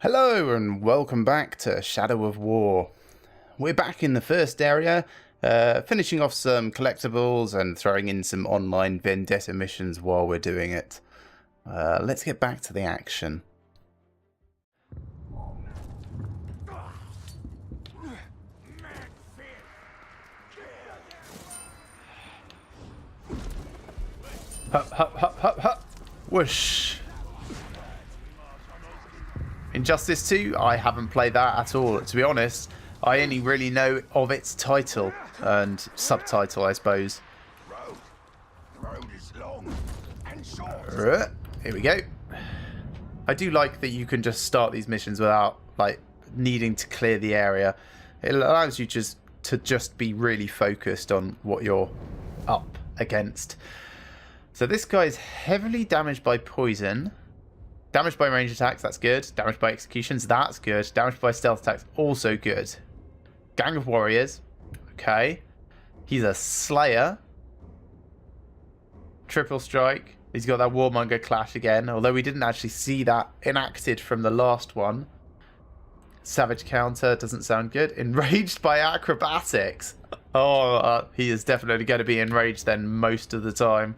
Hello and welcome back to Shadow of War. We're back in the first area, finishing off some collectibles and throwing in some online vendetta missions while we're doing it. Let's get back to the action. Hup, hup, hup, hup, hup. Whoosh. Injustice 2, I haven't played that at all. To be honest, I only really know of its title and subtitle, I suppose. Road is long and short. Here we go. I do like that you can just start these missions without like needing to clear the area. It allows you to just be really focused on what you're up against. So this guy's heavily damaged by poison. Damaged by range attacks, that's good. Damaged by executions, that's good. Damaged by stealth attacks, also good. Gang of warriors, okay. He's a slayer. Triple strike. He's got that warmonger clash again, although we didn't actually see that enacted from the last one. Savage counter, doesn't sound good. Enraged by acrobatics. Oh, he is definitely going to be enraged then most of the time.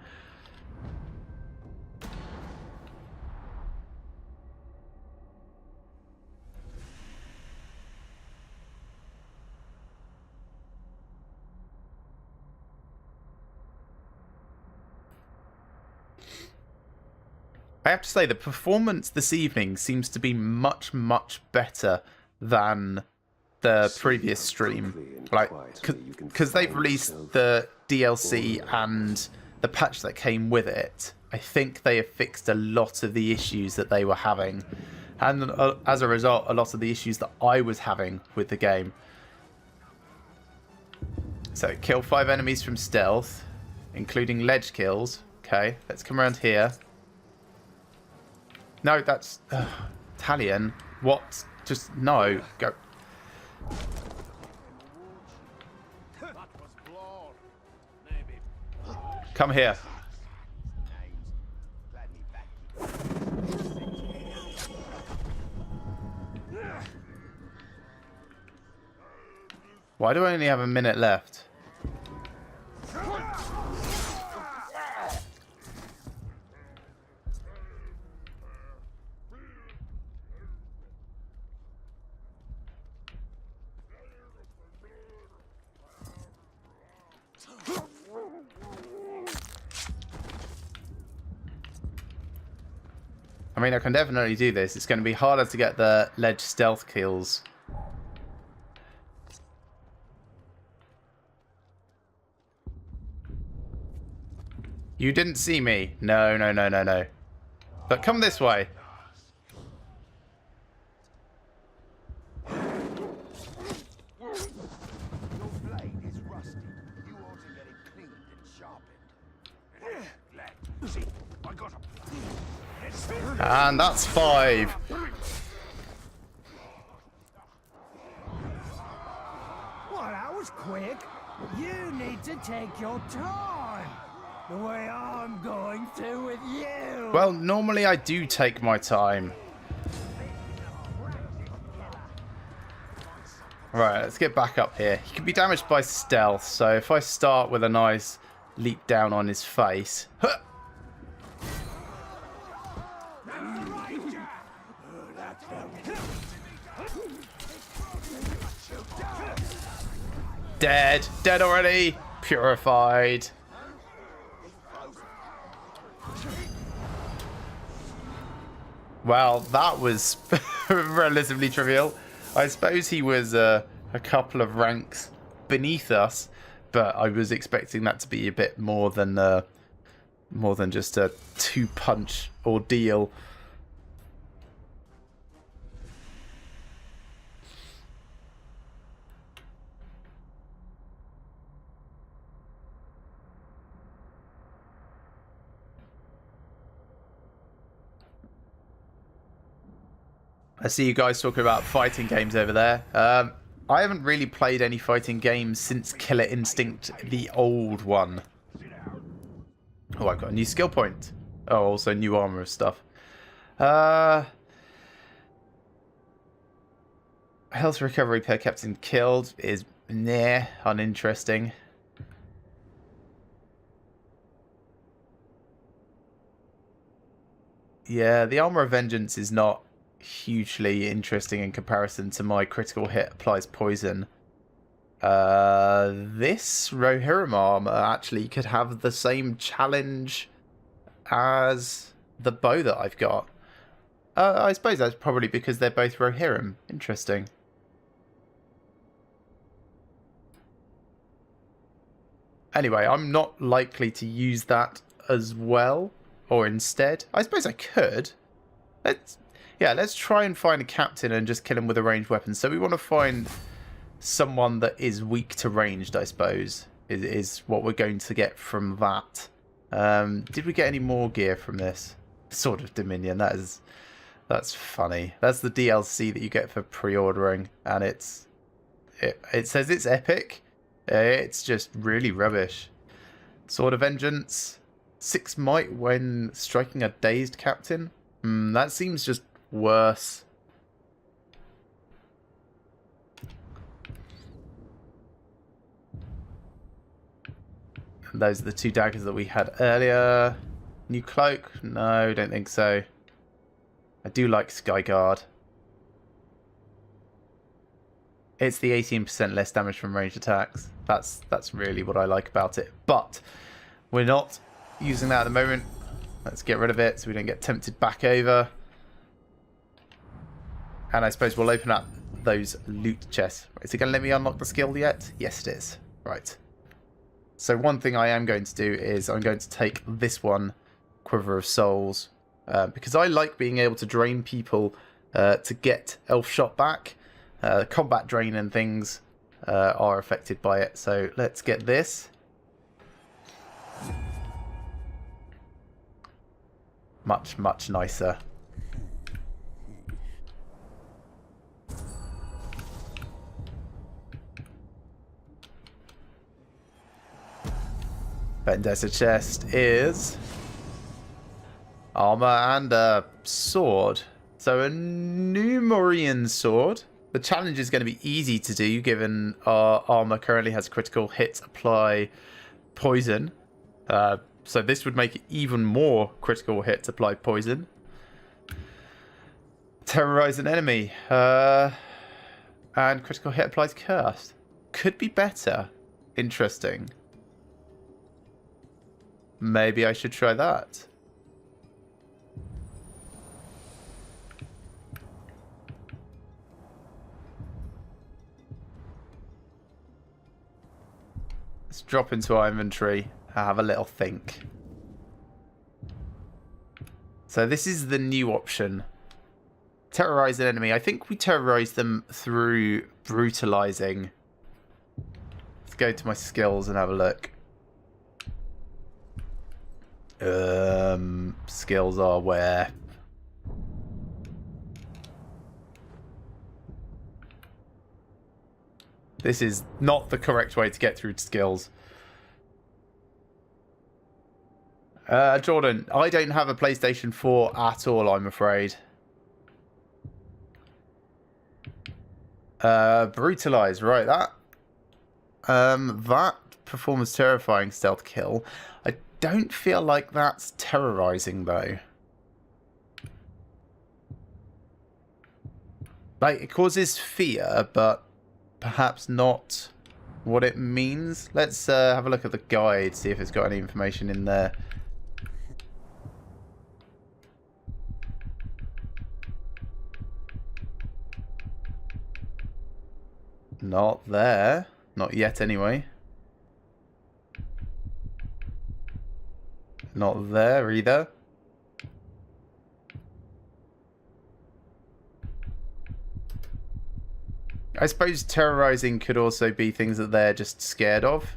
I have to say, the performance this evening seems to be much, much better than the previous stream. Like, because they've released the DLC and the patch that came with it, I think they have fixed a lot of the issues that they were having. And as a result, a lot of the issues that I was having with the game. So, kill 5 enemies from stealth, including ledge kills. Okay, let's come around here. No, that's Talion. What? Just no. Go. Come here. Why do I only have a minute left? I mean, I can definitely do this. It's going to be harder to get the ledge stealth kills. You didn't see me. No, no, no, no, no. But come this way. And that's 5. Well, that was quick. You need to take your time. The way I'm going to with you. Well, normally I do take my time. Right, let's get back up here. He can be damaged by stealth, so if I start with a nice leap down on his face... Huh! Dead. Dead already. Purified. Well, that was relatively trivial. I suppose he was a couple of ranks beneath us, but I was expecting that to be a bit more than just a 2-punch ordeal. I see you guys talking about fighting games over there. I haven't really played any fighting games since Killer Instinct, the old one. Oh, I've got a new skill point. Oh, also new armor stuff. health recovery per captain killed is uninteresting. Yeah, the Armor of Vengeance is not hugely interesting in comparison to my critical hit applies poison. This Rohirrim armor actually could have the same challenge as the bow that I've got. I suppose that's probably because they're both Rohirrim. Interesting. Anyway, I'm not likely to use that as well, or instead. I suppose I could. Let's try and find a captain and just kill him with a ranged weapon. So we want to find someone that is weak to ranged, I suppose, is what we're going to get from that. Did we get any more gear from this? Sword of Dominion, that's funny. That's the DLC that you get for pre-ordering, and it says it's epic. It's just really rubbish. Sword of Vengeance, 6 might when striking a dazed captain. That seems just worse. And those are the 2 daggers that we had earlier. New cloak? No, don't think so. I do like Skyguard. It's the 18% less damage from ranged attacks. That's really what I like about it. But we're not using that at the moment. Let's get rid of it so we don't get tempted back over. And I suppose we'll open up those loot chests. Is it going to let me unlock the skill yet? Yes, it is. Right. So one thing I am going to do is I'm going to take this one, Quiver of Souls, because I like being able to drain people to get Elf Shot back. Combat drain and things are affected by it. So let's get this. Much, much nicer. Vendetta chest is armor and a sword. So a Numerian sword. The challenge is going to be easy to do given our armor currently has critical hit apply poison. So this would make it even more critical hit apply poison. Terrorize an enemy. And critical hit applies curse. Could be better. Interesting. Maybe I should try that. Let's drop into our inventory and have a little think. So this is the new option. Terrorize an enemy. I think we terrorize them through brutalizing. Let's go to my skills and have a look. Skills are where? This is not the correct way to get through to skills. Jordan, I don't have a PlayStation 4 at all, I'm afraid. Brutalize, right, that performs terrifying stealth kill. I don't feel like that's terrorizing though. Like, it causes fear, but perhaps not what it means. Let's have a look at the guide, see if it's got any information in there. Not there. Not yet, anyway. Not there either. I suppose terrorizing could also be things that they're just scared of.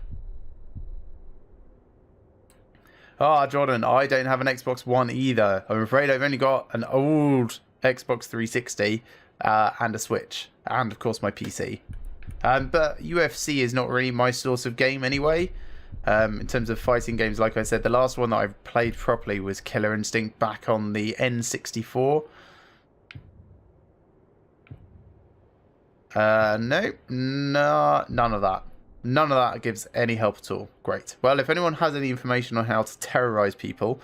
Ah, Jordan, I don't have an Xbox One either. I'm afraid I've only got an old Xbox 360 and a Switch. And, of course, my PC. But UFC is not really my source of game anyway. In terms of fighting games, like I said, the last one that I've played properly was Killer Instinct back on the N64. Nope. No, none of that. None of that gives any help at all. Great. Well, if anyone has any information on how to terrorize people,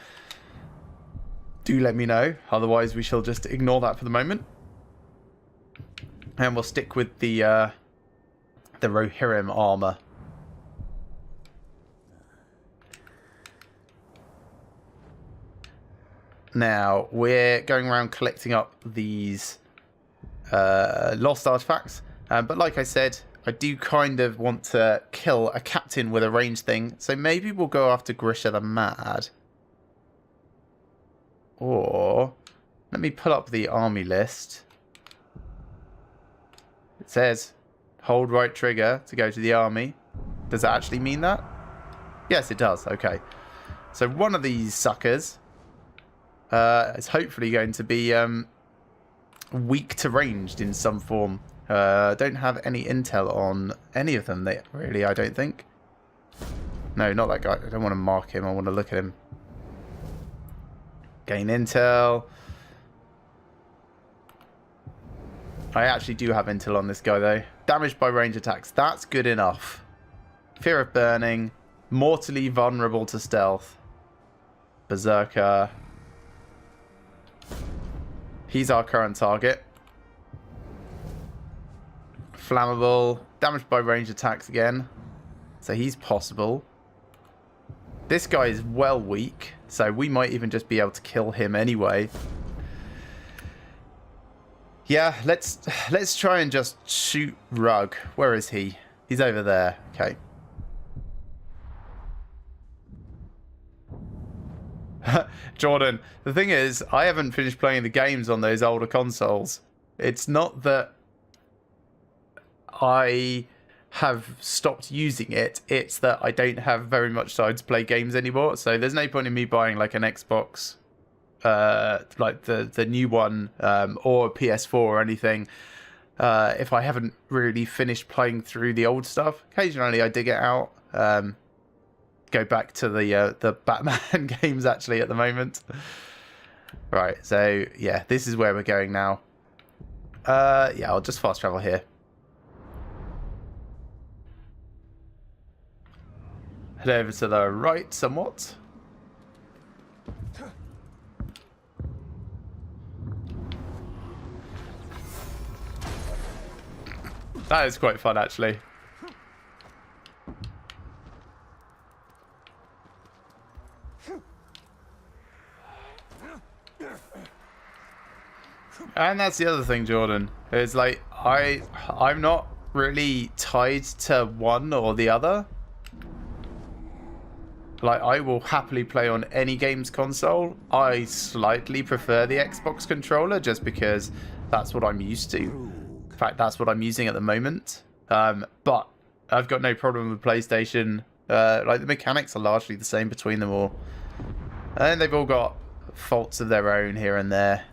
do let me know. Otherwise, we shall just ignore that for the moment. And we'll stick with the Rohirrim armor. Now, we're going around collecting up these lost artifacts. But like I said, I do kind of want to kill a captain with a ranged thing. So maybe we'll go after Grisha the Mad. Or, let me pull up the army list. It says, hold right trigger to go to the army. Does that actually mean that? Yes, it does. Okay. So one of these suckers is hopefully going to be weak to ranged in some form. Don't have any intel on any of them, really, I don't think. No, not that guy. I don't want to mark him. I want to look at him. Gain intel. I actually do have intel on this guy, though. Damaged by range attacks. That's good enough. Fear of burning. Mortally vulnerable to stealth. Berserker. He's our current target. Flammable. Damaged by range attacks again. So he's possible. This guy is well weak. So we might even just be able to kill him anyway. Yeah, let's try and just shoot Rug. Where is he? He's over there. Okay. Jordan, the thing is, I haven't finished playing the games on those older consoles. It's not that I have stopped using it. It's that I don't have very much time to play games anymore. So there's no point in me buying like an Xbox, like the new one, or a PS4 or anything, if I haven't really finished playing through the old stuff. Occasionally I dig it out. Go back to the Batman games actually at the moment. Right, so yeah, this is where we're going now. Yeah, I'll just fast travel here. Head over to the right somewhat. That is quite fun actually. And that's the other thing, Jordan. Is like I'm not really tied to one or the other. Like, I will happily play on any games console. I slightly prefer the Xbox controller just because that's what I'm used to. In fact, that's what I'm using at the moment. But I've got no problem with PlayStation. Like, the mechanics are largely the same between them all. And they've all got faults of their own here and there.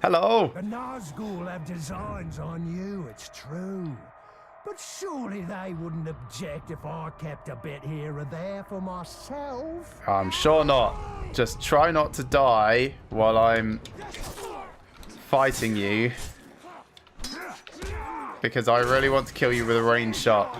Hello. The Nazgul have designs on you, it's true. But surely they wouldn't object if I kept a bit here or there for myself. I'm sure not. Just try not to die while I'm fighting you. Because I really want to kill you with a ranged shot.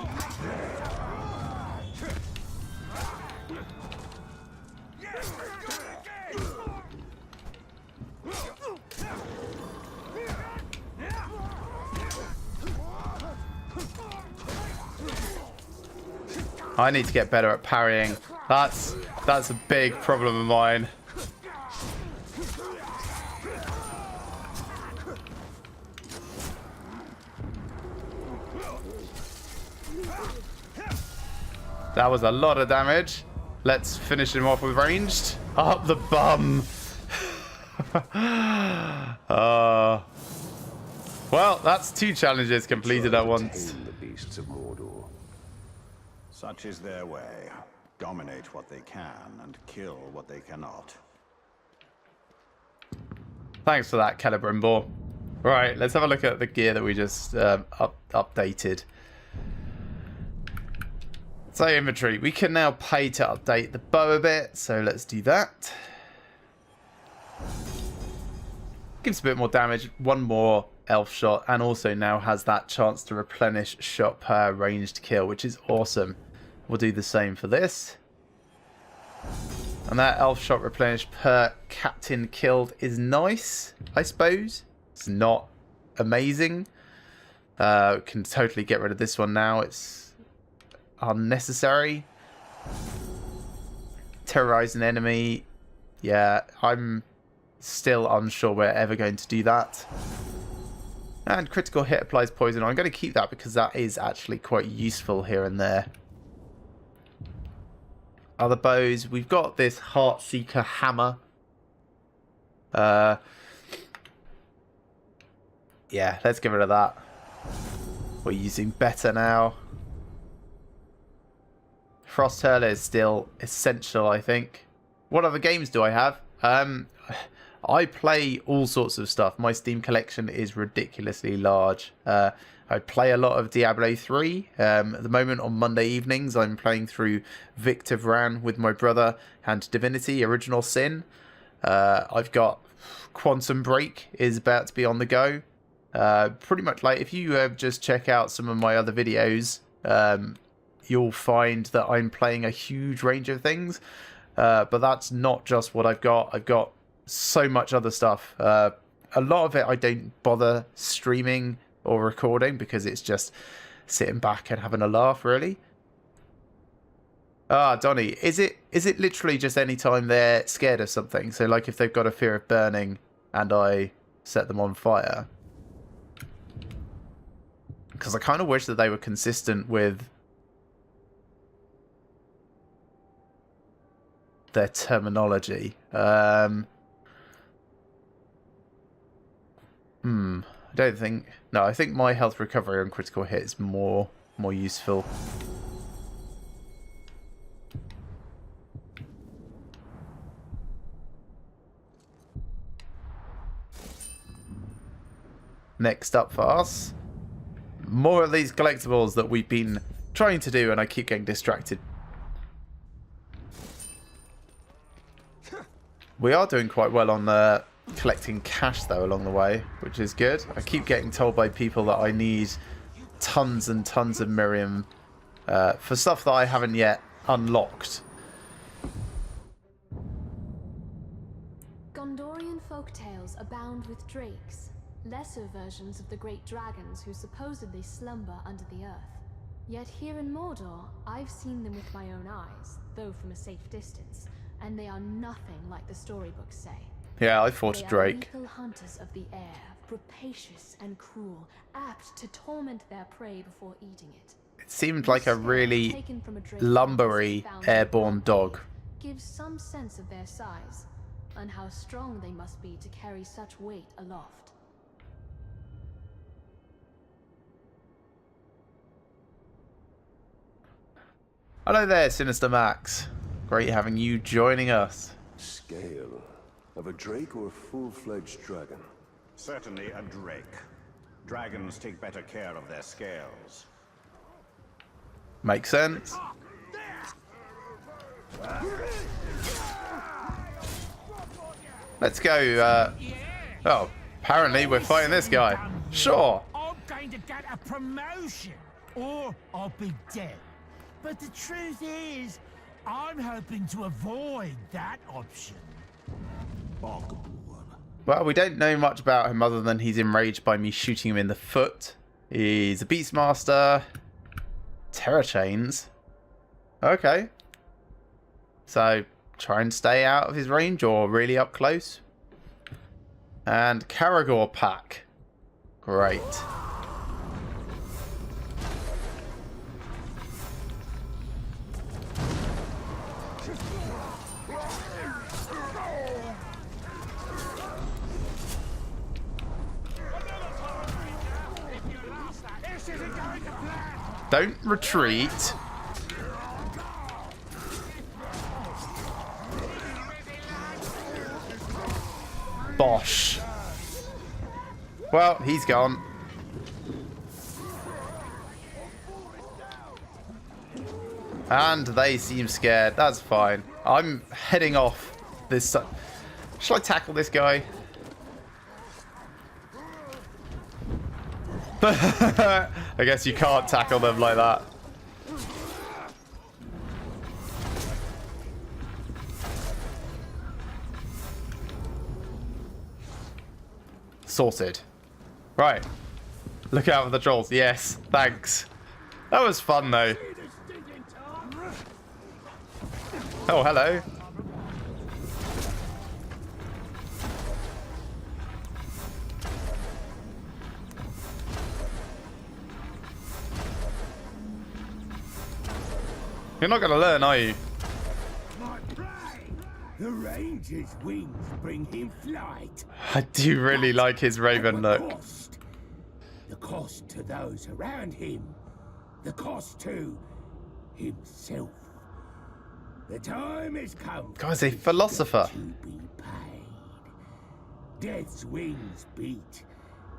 I need to get better at parrying. That's a big problem of mine. That was a lot of damage. Let's finish him off with ranged. Up the bum. Well, that's 2 challenges completed at once. The beasts of Mordor. Such is their way. Dominate what they can and kill what they cannot. Thanks for that, Celebrimbor. Right, let's have a look at the gear that we just updated. So inventory, we can now pay to update the bow a bit, so let's do that. Gives a bit more damage, one more elf shot, and also now has that chance to replenish shot per ranged kill, which is awesome. We'll do the same for this. And that elf shot replenished per captain killed is nice, I suppose. It's not amazing. Can totally get rid of this one now. It's unnecessary. Terrorize an enemy. Yeah, I'm still unsure we're ever going to do that. And critical hit applies poison. I'm going to keep that because that is actually quite useful here and there. Other bows. We've got this Heartseeker hammer. Yeah, let's get rid of that. We're using better now. Frost Hurler is still essential, I think. What other games do I have? I play all sorts of stuff. My Steam collection is ridiculously large. I play a lot of Diablo 3. At the moment, on Monday evenings, I'm playing through Victor Vran with my brother and Divinity Original Sin. I've got Quantum Break is about to be on the go. Pretty much like if you just check out some of my other videos, you'll find that I'm playing a huge range of things. But that's not just what I've got. I've got so much other stuff. A lot of it I don't bother streaming or recording because it's just sitting back and having a laugh, really. Ah, Donnie, is it literally just any time they're scared of something? So like if they've got a fear of burning and I set them on fire? Because I kind of wish that they were consistent with their terminology. I don't think... No, I think my health recovery on critical hit is more useful. Next up for us, more of these collectibles that we've been trying to do and I keep getting distracted. We are doing quite well on collecting cash though along the way, which is good. I keep getting told by people that I need tons and tons of Miriam for stuff that I haven't yet unlocked. Gondorian folktales abound with drakes, lesser versions of the great dragons who supposedly slumber under the earth. Yet here in Mordor, I've seen them with my own eyes, though from a safe distance, and they are nothing like the storybooks say. Yeah, I fought a drake. They are lethal hunters of the air, rapacious and cruel, apt to torment their prey before eating it. It seemed like a really lumbery airborne dog. Gives some sense of their size, and how strong they must be to carry such weight aloft. Hello there, Sinister Max. Great having you joining us. Scale of a drake or a full-fledged dragon? Certainly a drake. Dragons take better care of their scales. Makes sense. Let's go. Oh, apparently we're fighting this guy. Sure. I'm going to get a promotion, or I'll be dead. But the truth is, I'm hoping to avoid that option. Well, we don't know much about him other than he's enraged by me shooting him in the foot. He's a Beastmaster. Terror Chains. Okay. So, try and stay out of his range or really up close. And Karagor Pack. Great. Don't retreat. Bosh. Well, he's gone. And they seem scared. That's fine. I'm heading off this... Shall I tackle this guy? I guess you can't tackle them like that. Sorted. Right. Look out for the trolls. Yes, thanks. That was fun, though. Oh, hello. You're not going to learn, are you? The ranger's wings bring him flight. I do really like his raven look. Cost. The cost to those around him. The cost to himself. The time has come. God, he's a philosopher. To be paid. Death's wings beat,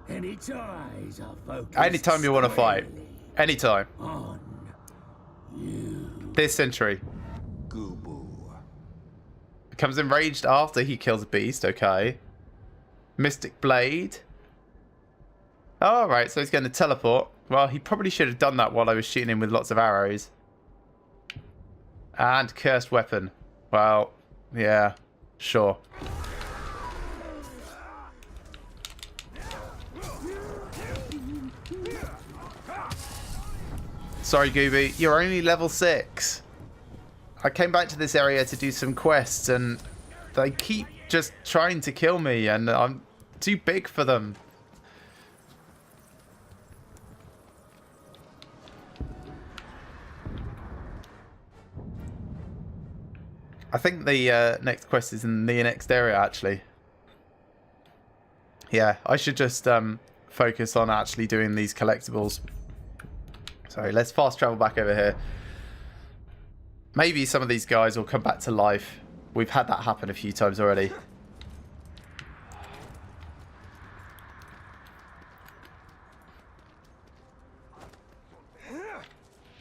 and its eyes are focused. Anytime you want to fight. Anytime. On you. This century. Goo-boo. Becomes enraged after he kills a beast. Okay. Mystic Blade. Oh, right, so he's going to teleport. Well, he probably should have done that while I was shooting him with lots of arrows. And Cursed Weapon. Well, yeah, sure. Sorry, Gooby, you're only level 6. I came back to this area to do some quests, and they keep just trying to kill me, and I'm too big for them. I think the next quest is in the next area, actually. Yeah, I should just focus on actually doing these collectibles. Sorry, let's fast travel back over here. Maybe some of these guys will come back to life. We've had that happen a few times already.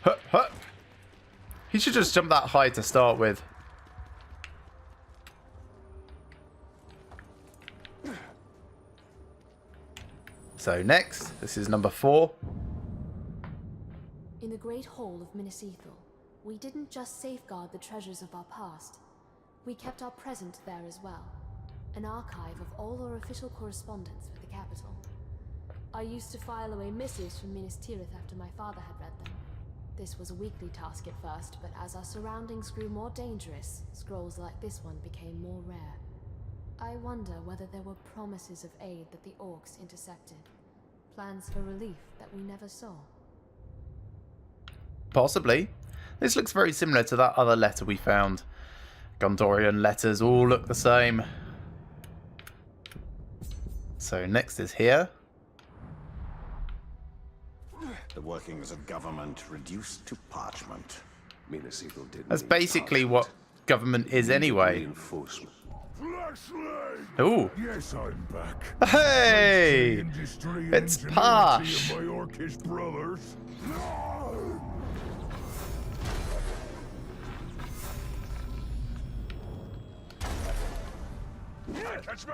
Huh, huh. He should just jump that high to start with. So next, this is number 4. In the Great Hall of missable, we didn't just safeguard the treasures of our past. We kept our present there as well. An archive of all our official correspondence with the capital. I used to file away missives from Minas Tirith after my father had read them. This was a weekly task at first, but as our surroundings grew more dangerous, scrolls like this one became more rare. I wonder whether there were promises of aid that the orcs intercepted. Plans for relief that we never saw. Possibly. This looks very similar to that other letter we found. Gondorian letters all look the same. So next is here. The workings of government reduced to parchment. Missable didn't That's need basically what parchment. government is anyway. Reinforcement. Flashlight! Ooh. Yes, I'm back. Hey! Industry It's ingenuity Posh! of my orcish brothers. Catch me!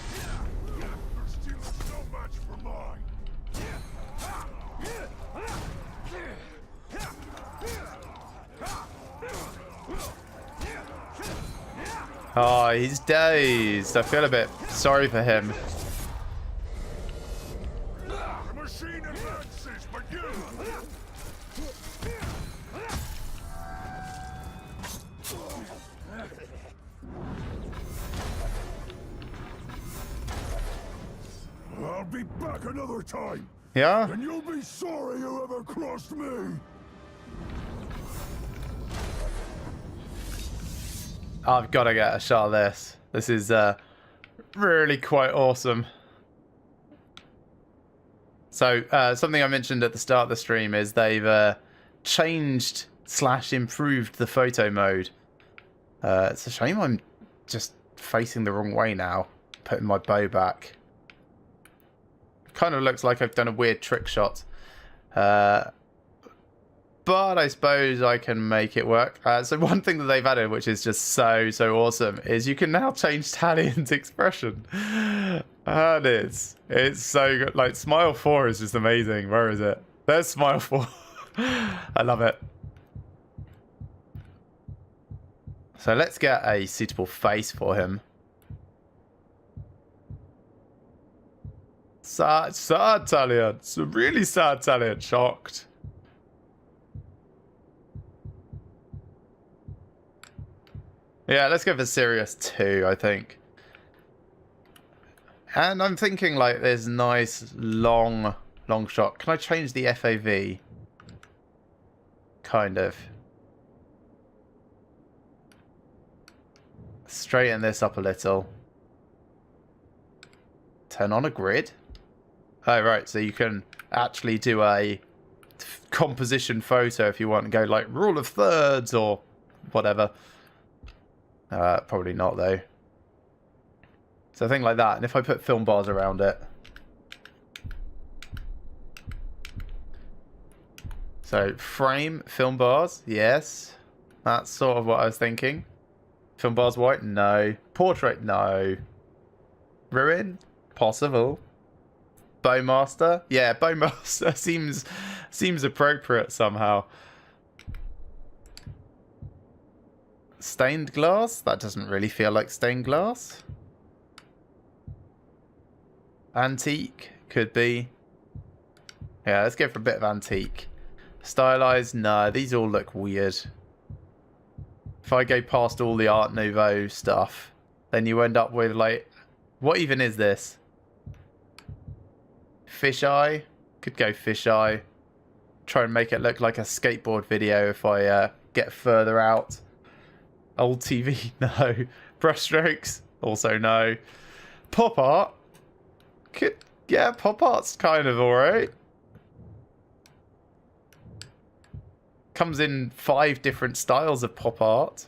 You're stealing so much for mine. Oh, he's dazed. I feel a bit sorry for him. The machine advances, but you... I'll be back another time, Yeah? and you'll be sorry you ever crossed me. I've got to get a shot of this. This is really quite awesome. So something I mentioned at the start of the stream is they've changed / improved the photo mode. It's a shame I'm just facing the wrong way now, putting my bow back. Kind of looks like I've done a weird trick shot. But I suppose I can make it work. So one thing that they've added, which is just so awesome, is you can now change Talion's expression. And it's so good. Like, Smile 4 is just amazing. Where is it? There's Smile 4. I love it. So let's get a suitable face for him. Sad Talion. It's a really sad Talion. Shocked. Yeah, let's go for Sirius 2, I think. And I'm thinking, like, there's nice, long shot. Can I change the FAV? Kind of. Straighten this up a little. Turn on a grid. Oh, right, so you can actually do a composition photo if you want and go, like, rule of thirds or whatever. Probably not, though. So I think like that. And if I put film bars around it. So frame, film bars. Yes. That's sort of what I was thinking. Film bars white? No. Portrait? No. Ruin? Possible. Bowmaster? Yeah, Bowmaster seems appropriate somehow. Stained glass? That doesn't really feel like stained glass. Antique? Could be. Yeah, let's go for a bit of antique. Stylized? No, these all look weird. If I go past all the Art Nouveau stuff, then you end up with, like... What even is this? Fisheye? Could go fisheye. Try and make it look like a skateboard video if I get further out. Old TV, no. Brushstrokes, also no. Pop art, yeah, pop art's kind of alright. Comes in 5 different styles of pop art.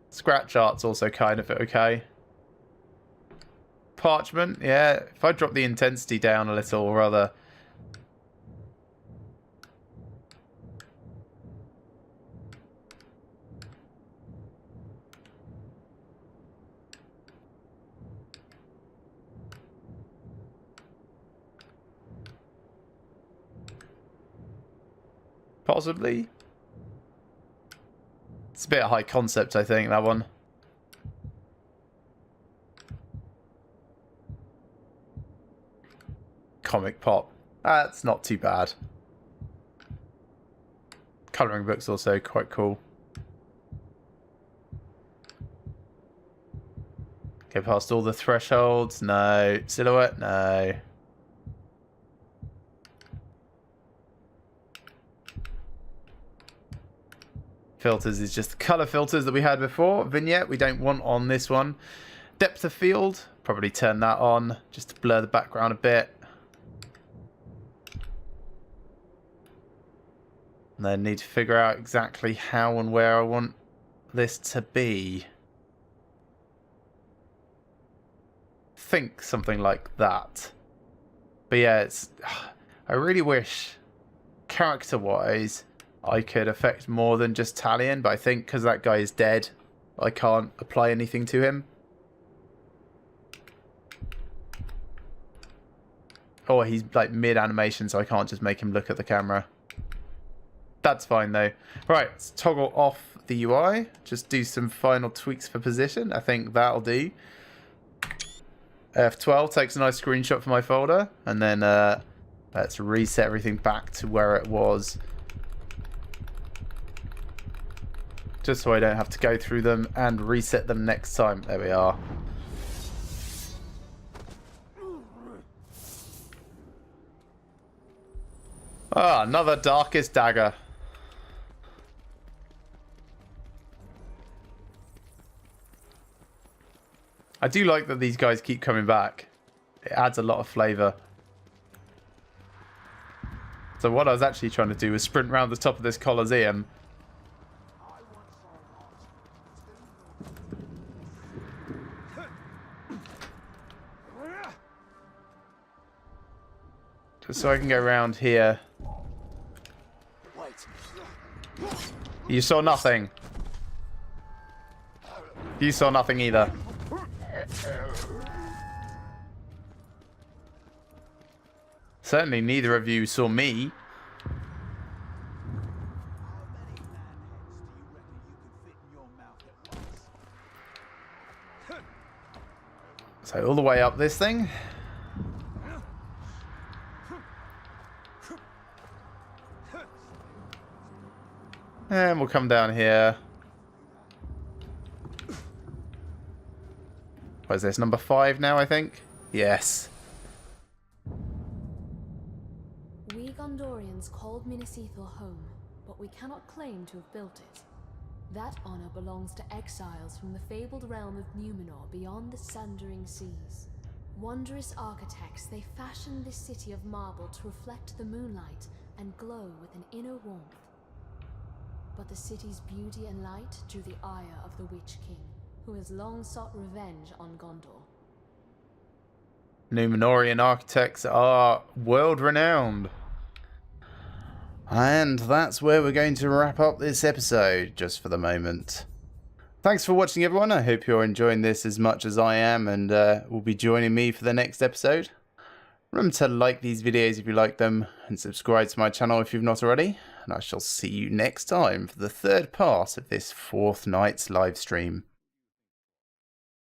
Scratch art's also kind of okay. Parchment, yeah. If I drop the intensity down a little, or rather. Possibly. It's a bit high concept, I think, that one. Comic pop. That's not too bad. Colouring book's also quite cool. Go past all the thresholds. No. Silhouette. No. Filters is just the colour filters that we had before. Vignette we don't want on this one. Depth of field. Probably turn that on just to blur the background a bit. And then need to figure out exactly how and where I want this to be. Think something like that. But yeah, it's... I really wish, character-wise, I could affect more than just Talion. But I think because that guy is dead, I can't apply anything to him. Or he's like mid-animation, so I can't just make him look at the camera. That's fine though. Right, let's toggle off the UI. Just do some final tweaks for position. I think that'll do. F12 takes a nice screenshot for my folder. And then let's reset everything back to where it was. Just so I don't have to go through them and reset them next time. There we are. Ah, another darkest dagger. I do like that these guys keep coming back. It adds a lot of flavour. So what I was actually trying to do was sprint around the top of this Colosseum. Just so I can go around here. You saw nothing. You saw nothing either. Certainly neither of you saw me. So all the way up this thing. And we'll come down here. What is this? Number 5 now, I think? Yes. We Gondorians called Minisethor home, but we cannot claim to have built it. That honor belongs to exiles from the fabled realm of Numenor beyond the sundering seas. Wondrous architects, they fashioned this city of marble to reflect the moonlight and glow with an inner warmth. But the city's beauty and light drew the ire of the Witch King, who has long sought revenge on Gondor. Numenorian architects are world-renowned. And that's where we're going to wrap up this episode, just for the moment. Thanks for watching, everyone. I hope you're enjoying this as much as I am, and will be joining me for the next episode. Remember to like these videos if you like them, and subscribe to my channel if you've not already. And I shall see you next time for the third part of this fourth night's live stream.